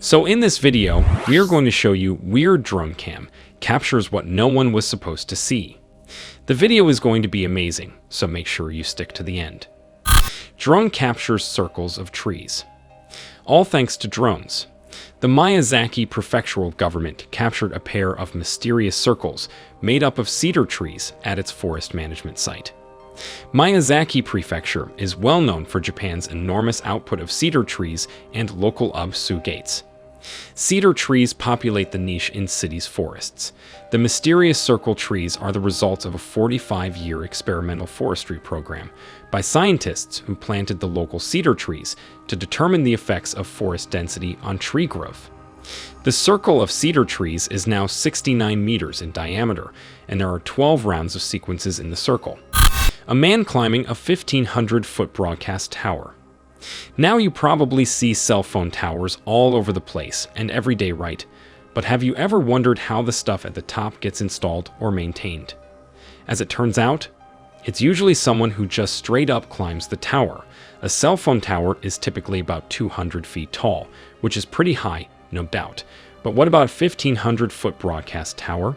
So in this video, we are going to show you Weird Drone Cam captures what no one was supposed to see. The video is going to be amazing, so make sure you stick to the end. Drone captures circles of trees. All thanks to drones. The Miyazaki prefectural government captured a pair of mysterious circles made up of cedar trees at its forest management site. Miyazaki Prefecture is well known for Japan's enormous output of cedar trees and local absu gates. Cedar trees populate the niche in cities' forests. The mysterious circle trees are the results of a 45-year experimental forestry program by scientists who planted the local cedar trees to determine the effects of forest density on tree growth. The circle of cedar trees is now 69 meters in diameter, and there are 12 rounds of sequences in the circle. A man climbing a 1,500-foot broadcast tower. Now you probably see cell phone towers all over the place and every day, right? But have you ever wondered how the stuff at the top gets installed or maintained? As it turns out, it's usually someone who just straight up climbs the tower. A cell phone tower is typically about 200 feet tall, which is pretty high, no doubt. But what about a 1,500-foot broadcast tower?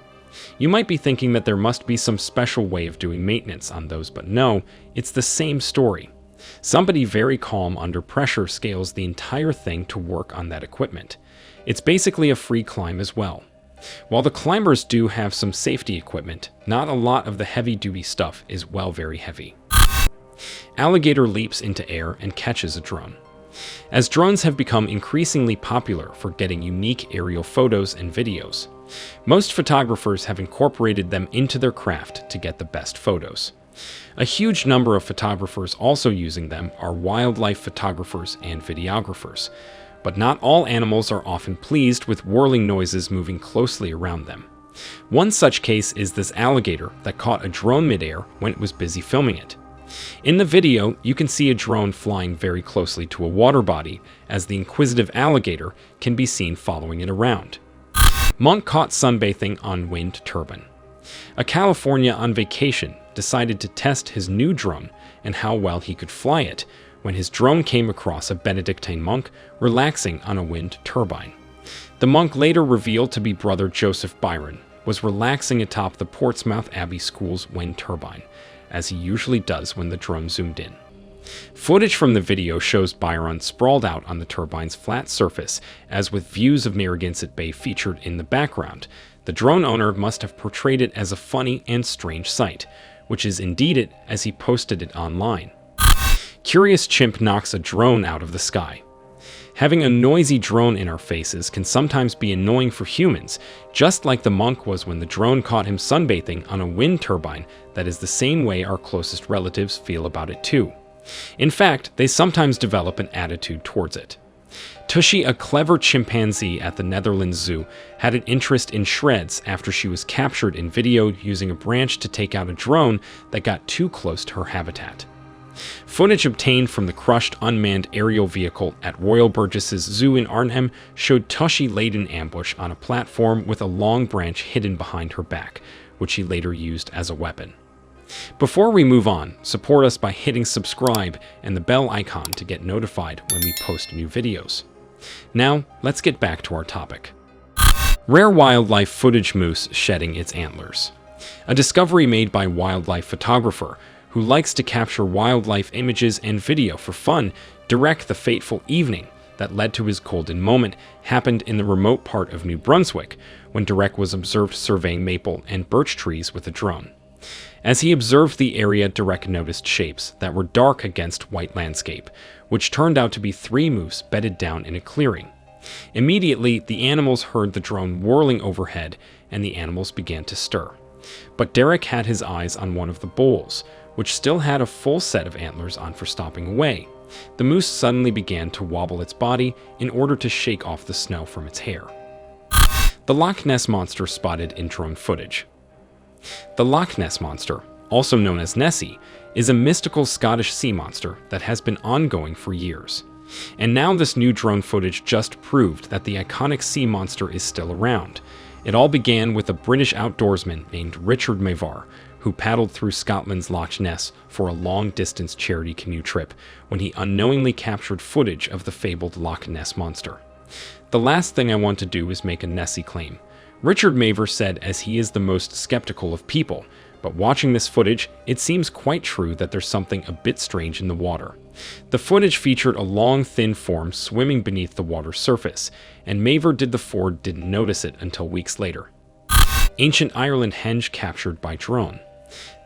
You might be thinking that there must be some special way of doing maintenance on those, but no, it's the same story. Somebody very calm under pressure scales the entire thing to work on that equipment. It's basically a free climb as well. While the climbers do have some safety equipment, not a lot of the heavy-duty stuff is very heavy. Alligator leaps into air and catches a drone. As drones have become increasingly popular for getting unique aerial photos and videos, most photographers have incorporated them into their craft to get the best photos. A huge number of photographers also using them are wildlife photographers and videographers, but not all animals are often pleased with whirling noises moving closely around them. One such case is this alligator that caught a drone midair when it was busy filming it. In the video, you can see a drone flying very closely to a water body as the inquisitive alligator can be seen following it around. Monk caught sunbathing on wind turbine. A California on vacation decided to test his new drone and how well he could fly it when his drone came across a Benedictine monk relaxing on a wind turbine. The monk, later revealed to be Brother Joseph Byron, was relaxing atop the Portsmouth Abbey School's wind turbine, as he usually does when the drone zoomed in. Footage from the video shows Byron sprawled out on the turbine's flat surface, as with views of Narragansett Bay featured in the background. The drone owner must have portrayed it as a funny and strange sight, which is indeed it, as he posted it online. Curious chimp knocks a drone out of the sky. Having a noisy drone in our faces can sometimes be annoying for humans, just like the monk was when the drone caught him sunbathing on a wind turbine. That is the same way our closest relatives feel about it too. In fact, they sometimes develop an attitude towards it. Tushy, a clever chimpanzee at the Netherlands Zoo, had an interest in shreds after she was captured in video using a branch to take out a drone that got too close to her habitat. Footage obtained from the crushed unmanned aerial vehicle at Royal Burgess's Zoo in Arnhem showed Tushy laid in ambush on a platform with a long branch hidden behind her back, which she later used as a weapon. Before we move on, support us by hitting subscribe and the bell icon to get notified when we post new videos. Now, let's get back to our topic. Rare wildlife footage moose shedding its antlers. A discovery made by a wildlife photographer who likes to capture wildlife images and video for fun. Derek, the fateful evening that led to his golden moment, happened in the remote part of New Brunswick when Derek was observed surveying maple and birch trees with a drone. As he observed the area, Derek noticed shapes that were dark against white landscape, which turned out to be 3 moose bedded down in a clearing. Immediately, the animals heard the drone whirling overhead, and the animals began to stir. But Derek had his eyes on one of the bulls, which still had a full set of antlers on for stopping away. The moose suddenly began to wobble its body in order to shake off the snow from its hair. The Loch Ness Monster spotted in drone footage. The Loch Ness Monster, also known as Nessie, is a mystical Scottish sea monster that has been ongoing for years. And now this new drone footage just proved that the iconic sea monster is still around. It all began with a British outdoorsman named Richard Mavar, who paddled through Scotland's Loch Ness for a long-distance charity canoe trip when he unknowingly captured footage of the fabled Loch Ness Monster. The last thing I want to do is make a Nessie claim. Richard Maver said as he is the most skeptical of people, but watching this footage, it seems quite true that there's something a bit strange in the water. The footage featured a long, thin form swimming beneath the water's surface, and Maver did the Ford didn't notice it until weeks later. Ancient Ireland henge captured by drone.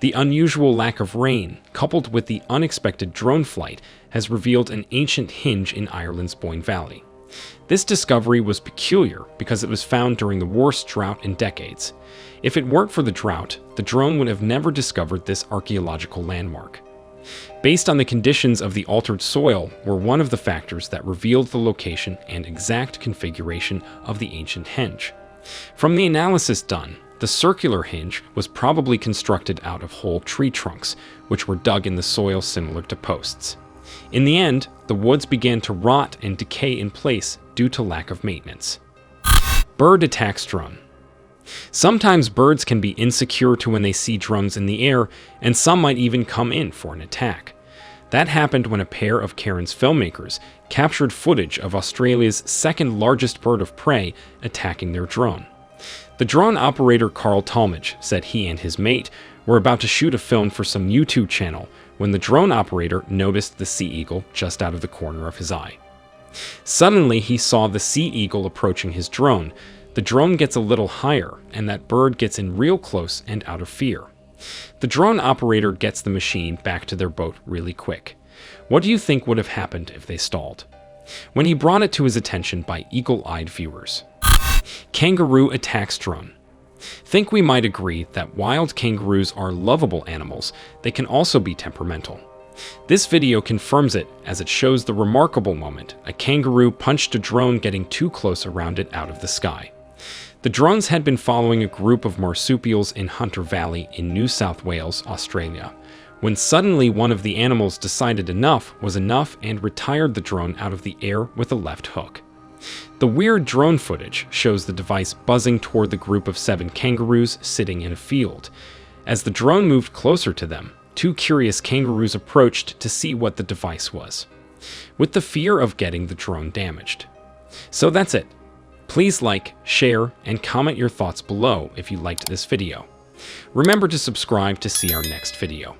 The unusual lack of rain, coupled with the unexpected drone flight, has revealed an ancient henge in Ireland's Boyne Valley. This discovery was peculiar because it was found during the worst drought in decades. If it weren't for the drought, the drone would have never discovered this archaeological landmark. Based on the conditions of the altered soil were one of the factors that revealed the location and exact configuration of the ancient henge. From the analysis done, the circular henge was probably constructed out of whole tree trunks, which were dug in the soil similar to posts. In the end, the woods began to rot and decay in place due to lack of maintenance. Bird attacks drone. Sometimes birds can be insecure to when they see drones in the air, and some might even come in for an attack. That happened when a pair of Cairns filmmakers captured footage of Australia's second largest bird of prey attacking their drone. The drone operator Carl Talmadge said he and his mate were about to shoot a film for some YouTube channel when the drone operator noticed the sea eagle just out of the corner of his eye. Suddenly, he saw the sea eagle approaching his drone. The drone gets a little higher, and that bird gets in real close and out of fear. The drone operator gets the machine back to their boat really quick. What do you think would have happened if they stalled? When he brought it to his attention by eagle-eyed viewers. Kangaroo attacks drone. Think we might agree that wild kangaroos are lovable animals. They can also be temperamental. This video confirms it as it shows the remarkable moment a kangaroo punched a drone getting too close around it out of the sky. The drones had been following a group of marsupials in Hunter Valley in New South Wales, Australia, when suddenly one of the animals decided enough was enough and retired the drone out of the air with a left hook. The weird drone footage shows the device buzzing toward the group of 7 kangaroos sitting in a field. As the drone moved closer to them, 2 curious kangaroos approached to see what the device was, with the fear of getting the drone damaged. So that's it. Please like, share, and comment your thoughts below if you liked this video. Remember to subscribe to see our next video.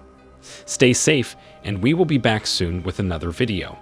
Stay safe, and we will be back soon with another video.